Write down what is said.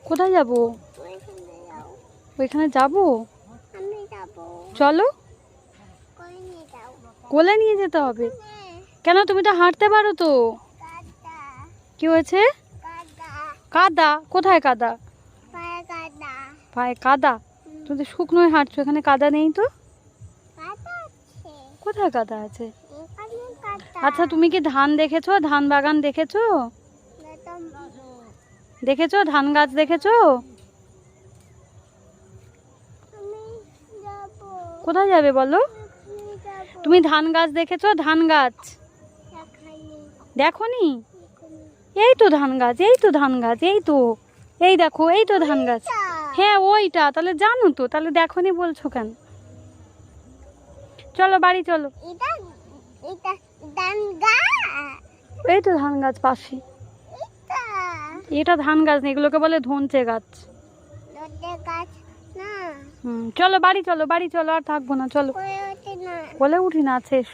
কোথায় যাব? ওইখানে যাব? চলো, কোলে নিয়ে যেতে হবে। কেন, তুমি তো হাঁটতে পারো তো। কি হয়েছে? কাদা? কোথায় কাদা? পায়ে কাদা? তুমি তো শুকনোয় হাঁটছো, এখানে কাদা নেই তো। কোথায় কাদা আছে? আচ্ছা, তুমি কি ধান দেখেছো? ধান বাগান দেখেছো? দেখেছো ধান গাছ দেখেছো? কোথায় যাবে বলো? তুমি ধান গাছ দেখেছো? ধান গাছ দেখোনি? এই তো ধান গাছ, এই তো ধান গাছ, এই তো, এই দেখো, এই তো ধান গাছ। হ্যাঁ ওইটা, তাহলে জানো তো, তাহলে দেখোনি বলছো কেন? চলো বাড়ি চলো। এই তো ধান গাছ পাশে। এটা ধান গাছ না, এগুলোকে বলে ধনচে গাছ। চলো বাড়ি চলো, বাড়ি চলো, আর থাকবো না, চলো। কোলে উঠি না, শেষ।